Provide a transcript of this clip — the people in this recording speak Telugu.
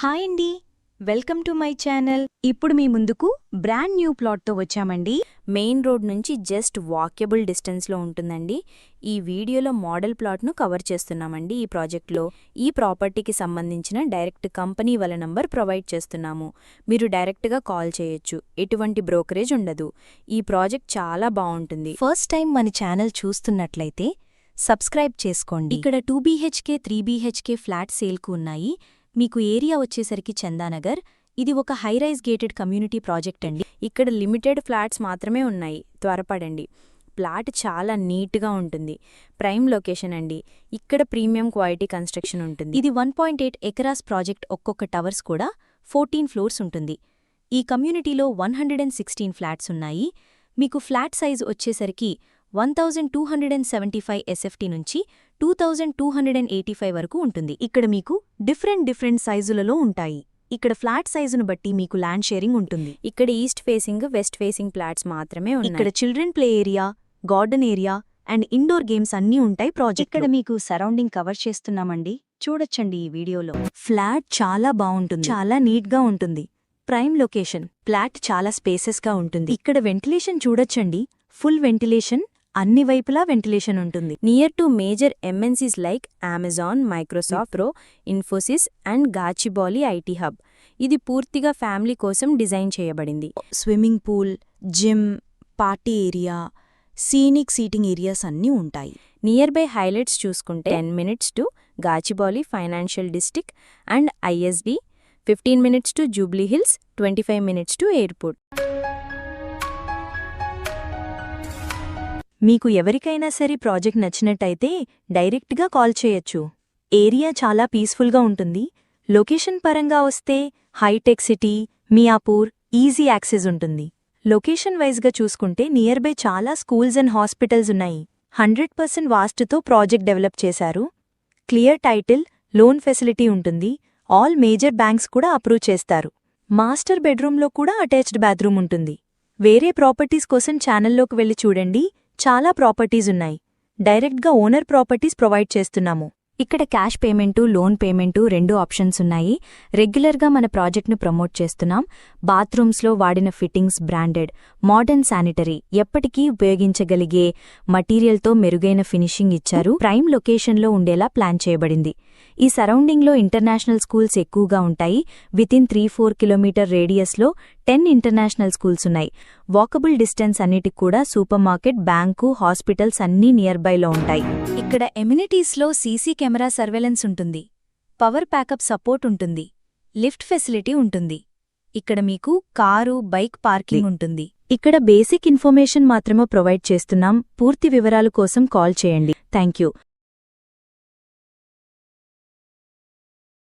హాయ్ అండి, వెల్కమ్ టు మై ఛానల్. ఇప్పుడు మీ ముందుకు బ్రాండ్ న్యూ ప్లాట్తో వచ్చామండి. మెయిన్ రోడ్ నుంచి జస్ట్ వాక్యబుల్ డిస్టెన్స్లో ఉంటుందండి. ఈ వీడియోలో మోడల్ ప్లాట్ను కవర్ చేస్తున్నామండి. ఈ ప్రాజెక్ట్లో ఈ ప్రాపర్టీకి సంబంధించిన డైరెక్ట్ కంపెనీ వాళ్ళ నంబర్ ప్రొవైడ్ చేస్తున్నాము. మీరు డైరెక్ట్గా కాల్ చేయొచ్చు, ఎటువంటి బ్రోకరేజ్ ఉండదు. ఈ ప్రాజెక్ట్ చాలా బాగుంటుంది. ఫస్ట్ టైం మన ఛానల్ చూస్తున్నట్లయితే సబ్స్క్రైబ్ చేసుకోండి. ఇక్కడ 2 BHK 3 BHK ఫ్లాట్ సేల్కు ఉన్నాయి. మీకు ఏరియా వచ్చేసరికి చందానగర్. ఇది ఒక హైరైజ్ గేటెడ్ కమ్యూనిటీ ప్రాజెక్ట్ అండి. ఇక్కడ లిమిటెడ్ ఫ్లాట్స్ మాత్రమే ఉన్నాయి, త్వరపడండి. ప్లాట్ చాలా నీట్గా ఉంటుంది. ప్రైమ్ లొకేషన్ అండి. ఇక్కడ ప్రీమియం క్వాలిటీ కన్స్ట్రక్షన్ ఉంటుంది. ఇది 1.8 ఎకరాస్ ప్రాజెక్ట్. ఒక్కొక్క టవర్స్ కూడా 14 ఫ్లోర్స్ ఉంటుంది. ఈ కమ్యూనిటీలో 116 ఫ్లాట్స్ ఉన్నాయి. మీకు ఫ్లాట్ సైజ్ వచ్చేసరికి 1275 SFT నుంచి 2285 వరకు ఉంటుంది. ఇక్కడ మీకు డిఫరెంట్ సైజులలో ఉంటాయి. ఇక్కడ ఫ్లాట్ సైజును బట్టి మీకు ల్యాండ్ షేరింగ్ ఉంటుంది. ఇక్కడ east facing, west facing flats మాత్రమే ఉన్నాయి. ఇక్కడ children play area, garden area and indoor games అన్నీ ఉంటాయి ప్రాజెక్ట్. ఇక్కడ మీకు సరౌండింగ్ కవర్ చేస్తున్నామండి, చూడొచ్చండి ఈ వీడియోలో. ఫ్లాట్ చాలా బాగుంటుంది, చాలా నీట్గా ఉంటుంది. Prime location. ఫ్లాట్ చాలా స్పేసెస్గా ఉంటుంది. ఇక్కడ వెంటిలేషన్ చూడొచ్చండి, ఫుల్ వెంటిలేషన్, అన్ని వైపులా వెంటిలేషన్ ఉంటుంది. Near to major MNCs like Amazon, Microsoft, pro, Infosys and Gachibowli IT hub. ఇది పూర్తిగా ఫ్యామిలీ కోసం డిజైన్ చేయబడింది. Swimming pool, gym, party area, scenic seating areas అన్నీ ఉంటాయి. నియర్ బై హైలైట్స్ చూసుకుంటే 10 minutes to Gachibowli financial district and ISD, 15 minutes to Jubilee Hills, 25 minutes to airport. మీకు ఎవరికైనా సరే ప్రాజెక్ట్ నచ్చినట్టయితే డైరెక్ట్గా కాల్ చేయొచ్చు. ఏరియా చాలా పీస్ఫుల్గా ఉంటుంది. లొకేషన్ పరంగా వస్తే హైటెక్ సిటీ, మియాపూర్, ఈజీ యాక్సెస్ ఉంటుంది. లొకేషన్ వైజ్గా చూసుకుంటే నియర్ బై చాలా స్కూల్స్ అండ్ హాస్పిటల్స్ ఉన్నాయి. 100% వాస్తుతో ప్రాజెక్ట్ డెవలప్ చేశారు. క్లియర్ టైటిల్, లోన్ ఫెసిలిటీ ఉంటుంది. ఆల్ మేజర్ బ్యాంక్స్ కూడా అప్రూవ్ చేస్తారు. మాస్టర్ బెడ్రూమ్లో కూడా అటాచ్డ్ బాత్రూమ్ ఉంటుంది. వేరే ప్రాపర్టీస్ కోసం ఛానల్లోకి వెళ్ళి చూడండి, చాలా ప్రాపర్టీస్ ఉన్నాయి. డైరెక్ట్గా ఓనర్ ప్రాపర్టీస్ ప్రొవైడ్ చేస్తున్నాము. ఇక్కడ cash payment, loan payment 2 options ఉన్నాయి. రెగ్యులర్గా మన ప్రాజెక్ట్ను ప్రమోట్ చేస్తున్నాం. బాత్రూమ్స్లో వాడిన ఫిట్టింగ్స్ బ్రాండెడ్, మోడర్న్ శానిటరీ, ఎప్పటికీ ఉపయోగించగలిగే మటీరియల్తో మెరుగైన ఫినిషింగ్ ఇచ్చారు. ప్రైమ్ లొకేషన్లో ఉండేలా ప్లాన్ చేయబడింది. ఈ సరౌండింగ్లో ఇంటర్నేషనల్ స్కూల్స్ ఎక్కువగా ఉంటాయి. వితిన్ 3-4 కిలోమీటర్ రేడియస్లో 10 ఇంటర్నేషనల్ స్కూల్స్ ఉన్నాయి. వాకబుల్ డిస్టెన్స్ అన్నిటికి కూడా సూపర్ మార్కెట్, బ్యాంకు, హాస్పిటల్స్ అన్నీ నియర్ బైలో ఉంటాయి. ఇక్కడ ఎమ్యూనిటీస్లో సీసీ కెమెరా సర్వేలెన్స్ ఉంటుంది. పవర్ ప్యాకప్ సపోర్ట్ ఉంటుంది. లిఫ్ట్ ఫెసిలిటీ ఉంటుంది. ఇక్కడ మీకు కారు, బైక్ పార్కింగ్ ఉంటుంది. ఇక్కడ బేసిక్ ఇన్ఫర్మేషన్ మాత్రమే ప్రొవైడ్ చేస్తున్నాం. పూర్తి వివరాల కోసం కాల్ చేయండి. Thank you.